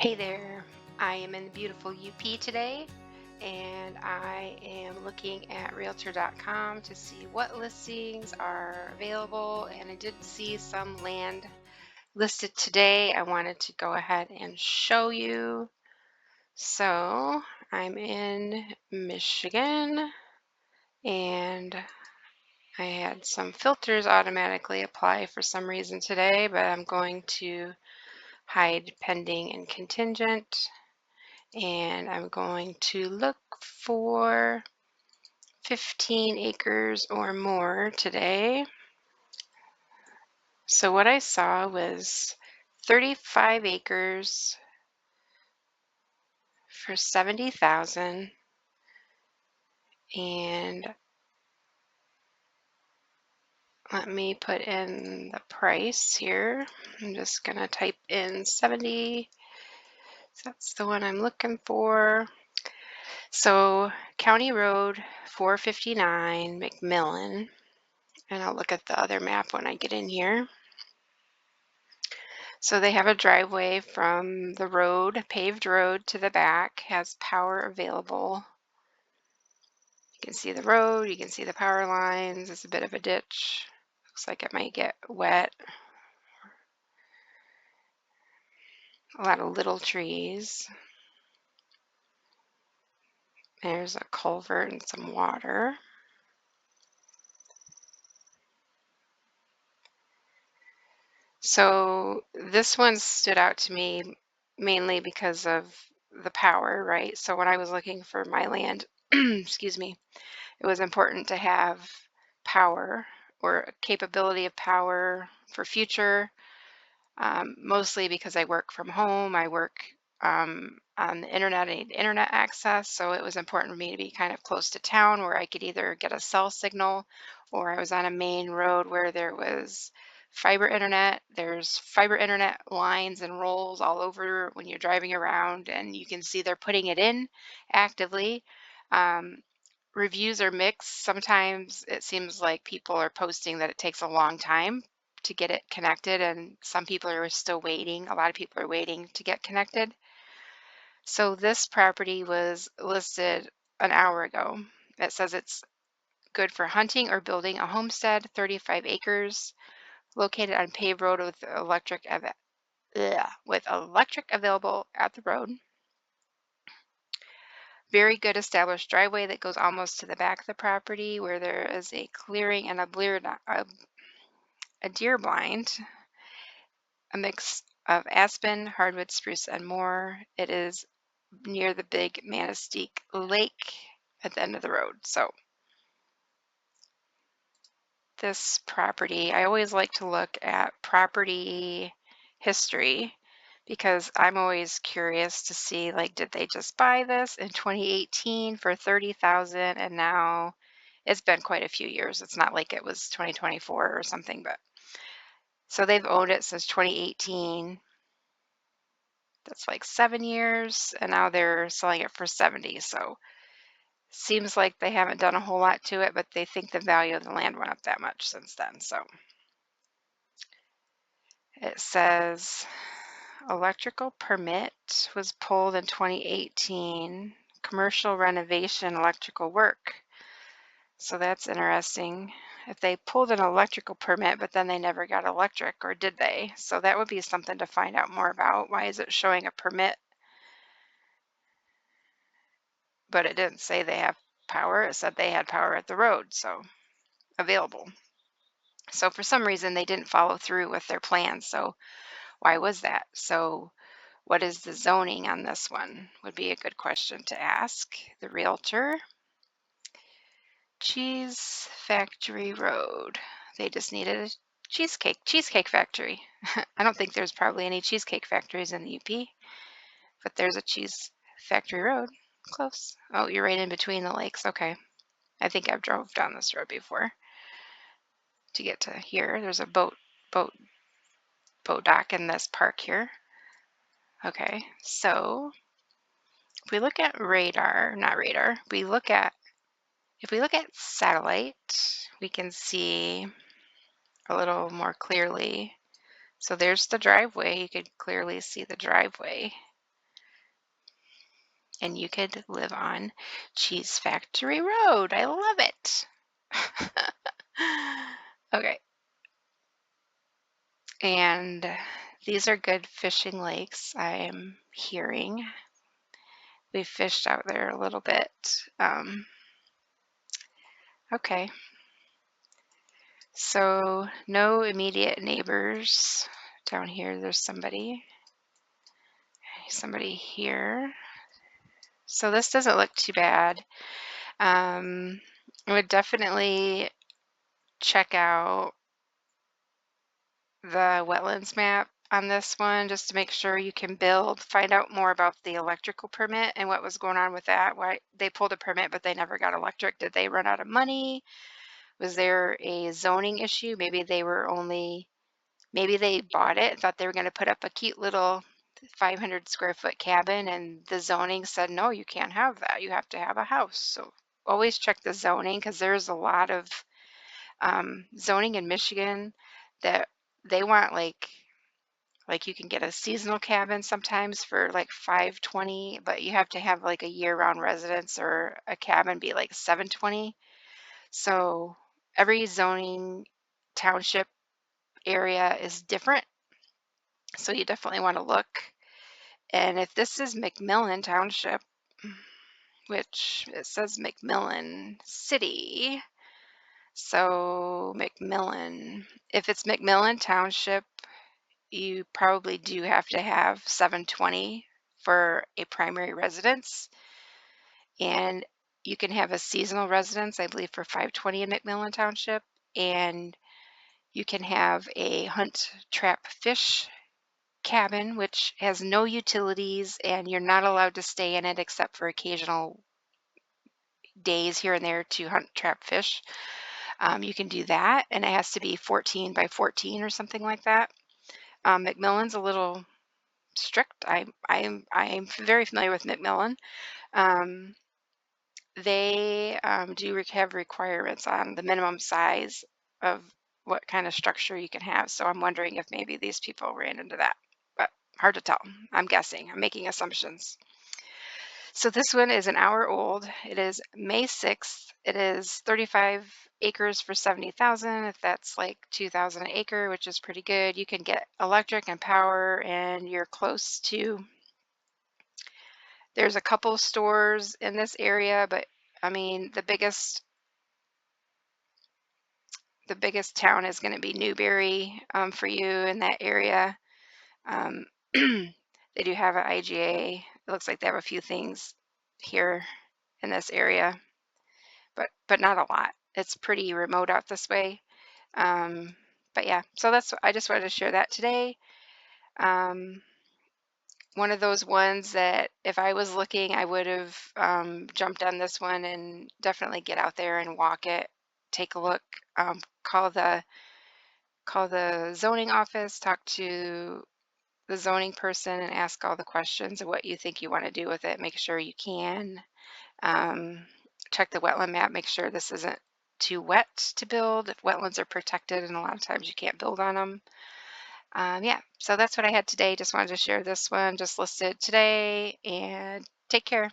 Hey there, I am in the beautiful UP today and I am looking at realtor.com to see what listings are available, and I did see some land listed today I wanted to go ahead and show you. So I'm in Michigan and I had some filters automatically apply for some reason today, but I'm going to hide pending and contingent. And I'm going to look for 15 acres or more today. So what I saw was 35 acres for 70,000, and let me put in the price here. I'm just gonna type in 70. That's the one I'm looking for. So County Road 459, McMillan, and I'll look at the other map when I get in here. So they have a driveway from the road, paved road to the back, has power available. You can see the road, you can see the power lines. It's a bit of a ditch. Looks like it might get wet. A lot of little trees. There's a culvert and some water. So this one stood out to me mainly because of the power, right? So when I was looking for my land, excuse me, it was important to have power or capability of power for future, mostly because I work from home. I work on the internet. I need internet access, so it was important for me to be kind of close to town where I could either get a cell signal, or I was on a main road where there was fiber internet. There's fiber internet lines and rolls all over when you're driving around, and you can see they're putting it in actively. Um, Reviews are mixed. Sometimes it seems like people are posting that it takes a long time to get it connected, and some people are still waiting. A lot of people are waiting to get connected. So this property was listed an hour ago. It says it's good for hunting or building a homestead, 35 acres, located on paved road with electric available at the road. Very good established driveway that goes almost to the back of the property, where there is a clearing and a deer blind, a mix of aspen, hardwood, spruce, and more. It is near the big Manistee Lake at the end of the road. So this property, I always like to look at property history because I'm always curious to see, like, did they just buy this in 2018 for 30,000 and now it's been quite a few years. It's not like it was 2024 or something, but so they've owned it since 2018. That's like 7 years, and now they're selling it for 70. So seems like they haven't done a whole lot to it, but they think the value of the land went up that much since then. So it says electrical permit was pulled in 2018, commercial renovation electrical work. So that's interesting. If they pulled an electrical permit, but then they never got electric, or did they? So that would be something to find out more about. Why is it showing a permit, but it didn't say they have power? It said they had power at the road, so available. So for some reason, they didn't follow through with their plans. So why was that? So what is the zoning on this one would be a good question to ask the realtor. Cheese Factory Road. They just needed a cheesecake factory. I don't think there's probably any cheesecake factories in the UP, but there's a cheese factory road. Close. Oh, you're right in between the lakes. Okay. I think I've drove down this road before to get to here. There's a boat dock in this park here. Okay, so if we look at if we look at satellite, we can see a little more clearly. So there's the driveway. You could clearly see the driveway. and you could live on Cheese Factory Road. I love it. Okay, and these are good fishing lakes, I'm hearing. We fished out there a little bit. Okay, so no immediate neighbors. Down here, there's somebody here. So this doesn't look too bad. I would definitely check out the wetlands map on this one just to make sure you can build, find out more about the electrical permit and what was going on with that. Why they pulled a permit but they never got electric. Did they run out of money? Was there a zoning issue? Maybe they bought it, thought they were going to put up a cute little 500 square foot cabin, and the zoning said, no, you can't have that. You have to have a house. So always check the zoning, because there's a lot of zoning in Michigan that they want, like you can get a seasonal cabin sometimes for like 520, but you have to have like a year-round residence, or a cabin be like 720. So every zoning township area is different. So you definitely want to look. And if this is McMillan Township, which it says McMillan City, so McMillan, if it's McMillan Township, you probably do have to have 720 for a primary residence. And you can have a seasonal residence, I believe, for 520 in McMillan Township. And you can have a hunt, trap, fish cabin, which has no utilities, and you're not allowed to stay in it except for occasional days here and there to hunt, trap, fish. You can do that, and it has to be 14 by 14 or something like that. McMillan's a little strict. I'm very familiar with McMillan. They do have requirements on the minimum size of what kind of structure you can have. So I'm wondering if maybe these people ran into that, but hard to tell. I'm guessing. I'm making assumptions. So this one is an hour old. It is May 6th. It is 35 acres for 70,000. If that's like 2,000 an acre, which is pretty good. You can get electric and power, and you're close to. There's a couple stores in this area, but I mean the biggest town is going to be Newberry for you in that area. They do have an IGA. It looks like they have a few things here in this area, but not a lot. It's pretty remote out this way. But yeah, so I just wanted to share that today. One of those ones that if I was looking, I would have jumped on this one and definitely get out there and walk it, take a look, call the zoning office, talk to the zoning person and ask all the questions of what you think you want to do with it. Make sure you can. Check the wetland map, make sure this isn't too wet to build. If wetlands are protected, and a lot of times you can't build on them. Yeah, so that's what I had today. Just wanted to share this one, just listed today, and take care.